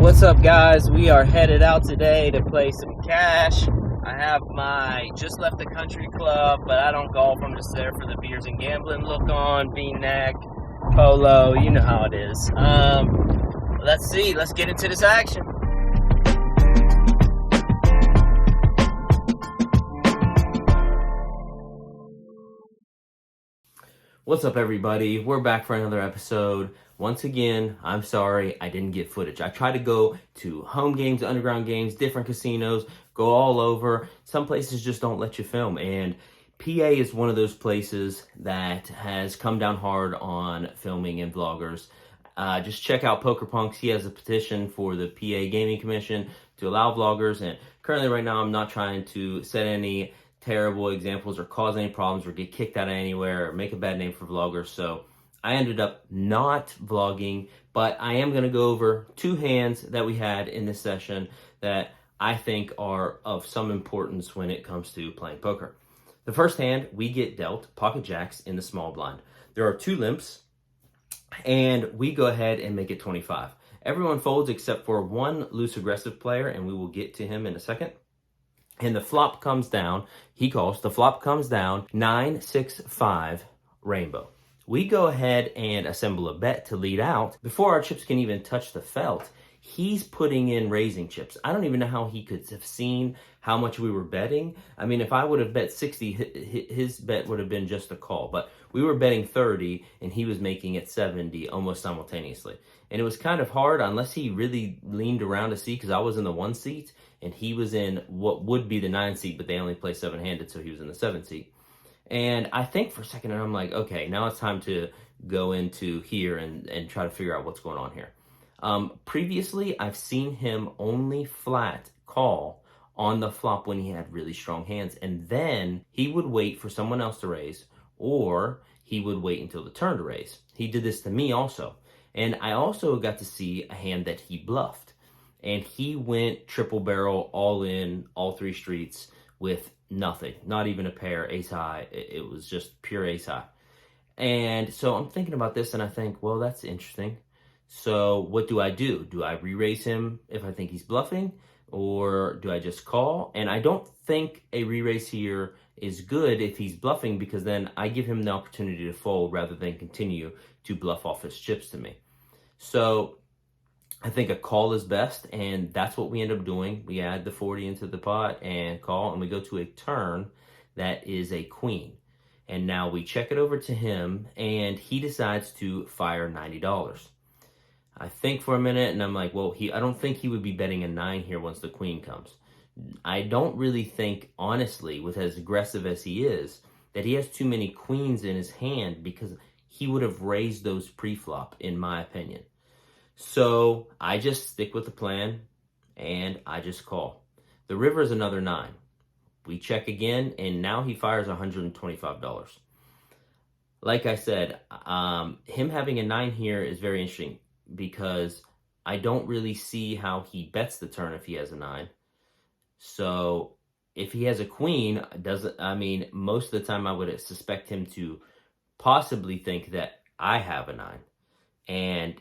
What's up, guys? We are headed out today to play some cash. I have my just left the country club, but I don't golf. I'm just there for the beers and gambling look on, V-neck, polo, you know how it is. Let's see. Let's get into this action. What's up, everybody? We're back for another episode. Once again, I'm sorry I didn't get footage. I tried to go to home games, underground games, different casinos, go all over. Some places just don't let you film, and PA is one of those places that has come down hard on filming and vloggers. Just check out Poker Punks. He has a petition for the PA Gaming Commission to allow vloggers, and currently right now I'm not trying to set any terrible examples or cause any problems or get kicked out of anywhere or make a bad name for vloggers. So I ended up not vlogging, but I am going to go over two hands that we had in this session that I think are of some importance when it comes to playing poker. The first hand, we get dealt pocket jacks in the small blind. There are two limps, and we go ahead and make it 25. Everyone folds except for one loose aggressive player, and we will get to him in a second. And the flop comes down, he calls, the flop comes down, 9, 6, 5, rainbow. We go ahead and assemble a bet to lead out. Before our chips can even touch the felt, he's putting in raising chips. I don't even know how he could have seen how much we were betting. I mean, if I would have bet 60, his bet would have been just a call. But we were betting 30, and he was making it 70 almost simultaneously. And it was kind of hard unless he really leaned around to see, because I was in the 1 seat, and he was in what would be the 9 seat, but they only play 7-handed, so he was in the 7 seat. And I think for a second, I'm like, okay, now it's time to go into here and try to figure out what's going on here. Previously, I've seen him only flat call on the flop when he had really strong hands, and then he would wait for someone else to raise, or he would wait until the turn to raise. He did this to me also. And I also got to see a hand that he bluffed. And he went triple barrel, all in, all 3 streets with nothing. Not even a pair, ace high. It was just pure ace high. And so I'm thinking about this, and I think, well, that's interesting. So what do? Do I re-raise him if I think he's bluffing? Or do I just call? And I don't think a re-raise here is good if he's bluffing, because then I give him the opportunity to fold rather than continue to bluff off his chips to me. So I think a call is best, and that's what we end up doing. We add the 40 into the pot and call, and we go to a turn that is a queen. And now we check it over to him, and he decides to fire $90. I think for a minute, and I'm like, well, I don't think he would be betting a 9 here once the queen comes. I don't really think, honestly, with as aggressive as he is, that he has too many queens in his hand, because he would have raised those pre-flop, in my opinion. So I just stick with the plan, and I just call. The river is another 9. We check again, and now he fires $125. Like I said, him having a 9 here is very interesting, because I don't really see how he bets the turn if he has a 9. So if he has a queen, most of the time I would suspect him to possibly think that I have a 9. And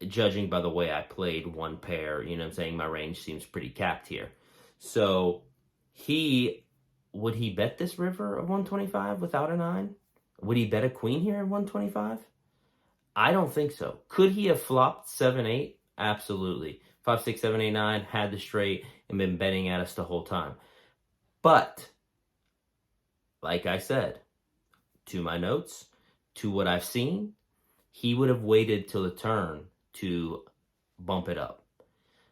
judging by the way I played one pair, you know what I'm saying, my range seems pretty capped here. So would he bet this river of 125 without a 9? Would he bet a queen here at 125? I don't think so. Could he have flopped 7-8? Absolutely. 5, 6, 7, 8, 9, had the straight and been betting at us the whole time. But, like I said, to my notes, to what I've seen, he would have waited till the turn to bump it up.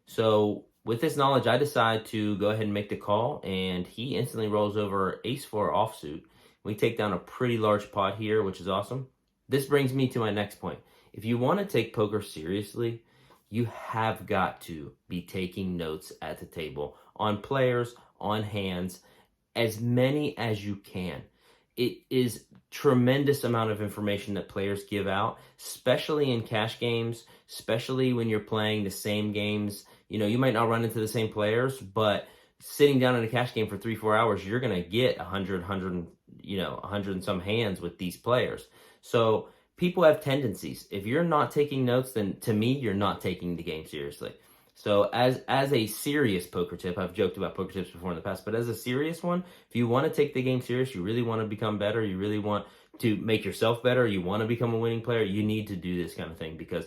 So with this knowledge, I decide to go ahead and make the call, and he instantly rolls over ace-4 offsuit. We take down a pretty large pot here, which is awesome. This brings me to my next point. If you want to take poker seriously, you have got to be taking notes at the table on players, on hands, as many as you can. It is tremendous amount of information that players give out, especially in cash games, especially when you're playing the same games. You know, you might not run into the same players, but sitting down in a cash game for 3-4 hours, you're going to get 100 and some hands with these players. So people have tendencies. If you're not taking notes, then to me, you're not taking the game seriously. So as a serious poker tip, I've joked about poker tips before in the past, but as a serious one, if you want to take the game serious, you really want to become better, you really want to make yourself better, you want to become a winning player, you need to do this kind of thing, because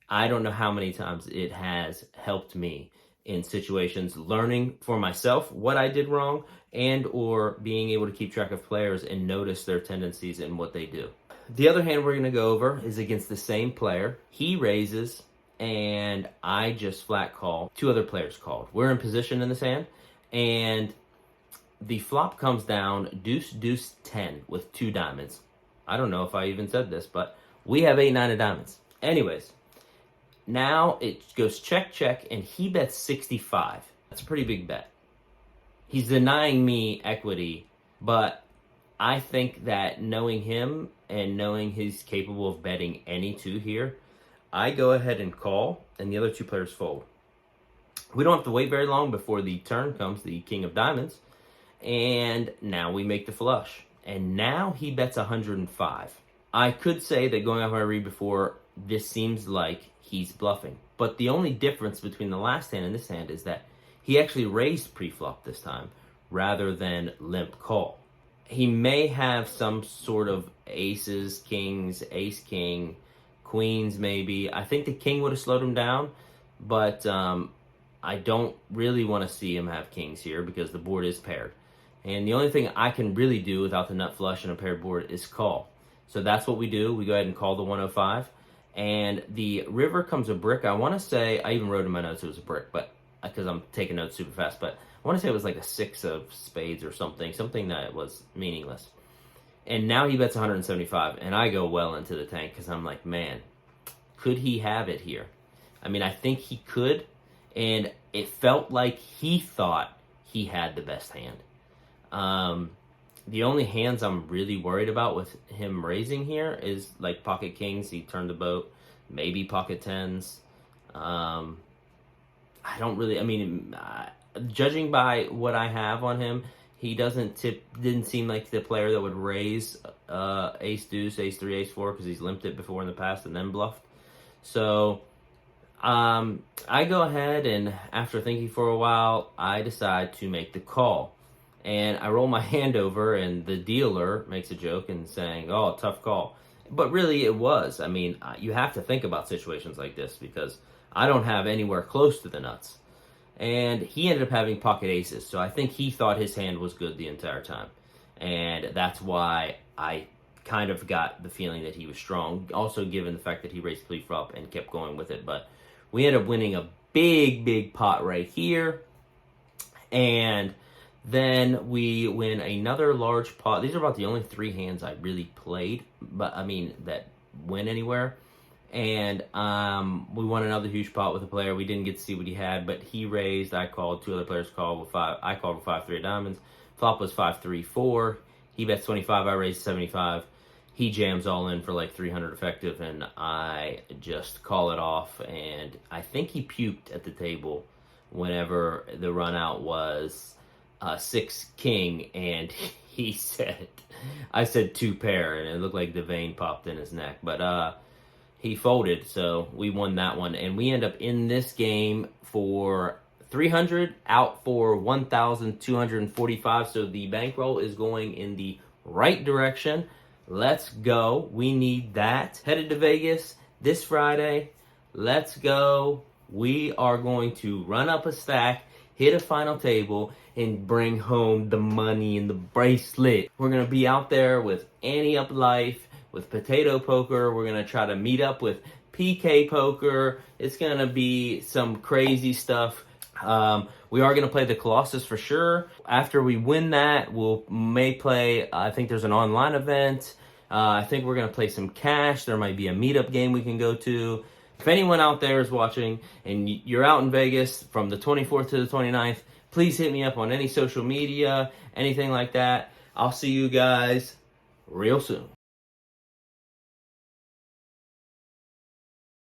I don't know how many times it has helped me in situations, learning for myself what I did wrong, and or being able to keep track of players and notice their tendencies and what they do. The other hand we're going to go over is against the same player. He raises, and I just flat call. Two other players called. We're in position in this hand, and the flop comes down deuce, deuce, 10 with 2 diamonds. I don't know if I even said this, but we have 8, 9 of diamonds. Anyways, now it goes check, check, and he bets 65. That's a pretty big bet. He's denying me equity, but I think that knowing him and knowing he's capable of betting any 2 here, I go ahead and call, and the other 2 players fold. We don't have to wait very long before the turn comes, the king of diamonds, and now we make the flush. And now he bets 105. I could say that going off my read before, this seems like he's bluffing. But the only difference between the last hand and this hand is that he actually raised pre-flop this time rather than limp call. He may have some sort of aces, kings, ace, king, queens maybe. I think the king would have slowed him down, but I don't really want to see him have kings here because the board is paired. And the only thing I can really do without the nut flush and a paired board is call. So that's what we do. We go ahead and call the 105. And the river comes a brick. I want to say, I even wrote in my notes it was a brick, but because I'm taking notes super fast, but I want to say it was like a 6 of spades or something that was meaningless. And now he bets 175, and I go well into the tank because I'm like, man, could he have it here? I mean, I think he could, and it felt like he thought he had the best hand. The only hands I'm really worried about with him raising here is like pocket kings. He turned the boat, maybe pocket tens. I don't really, I mean, judging by what I have on him, he didn't seem like the player that would raise ace deuce, ace 3, ace 4, because he's limped it before in the past and then bluffed. So I go ahead, and after thinking for a while, I decide to make the call. And I roll my hand over, and the dealer makes a joke and saying, oh, tough call. But really it was. I mean, you have to think about situations like this because I don't have anywhere close to the nuts. And he ended up having pocket aces, so I think he thought his hand was good the entire time. And that's why I kind of got the feeling that he was strong, also given the fact that he raised pre-flop and kept going with it. But we ended up winning a big, big pot right here. And then we win another large pot. These are about the only 3 hands I really played, but I mean, that went anywhere. And we won another huge pot with a player. We didn't get to see what he had, but he raised. I called. 2 other players called with 5. I called with 5-3 diamonds. Flop was 5-3-4. He bets 25. I raised 75. He jams all in for like 300 effective, and I just call it off. And I think he puked at the table whenever the run out was 6 king, and he said, I said 2 pair, and it looked like the vein popped in his neck. But he folded, so we won that one. And we end up in this game for 300, out for 1,245. So the bankroll is going in the right direction. Let's go. We need that. Headed to Vegas this Friday. Let's go. We are going to run up a stack, hit a final table, and bring home the money and the bracelet. We're going to be out there with Annie Up Life, with Potato Poker. We're going to try to meet up with PK Poker. It's going to be some crazy stuff. We are going to play the Colossus for sure. After we win that, may play, I think there's an online event. I think we're going to play some cash. There might be a meetup game we can go to. If anyone out there is watching and you're out in Vegas from the 24th to the 29th, please hit me up on any social media, anything like that. I'll see you guys real soon.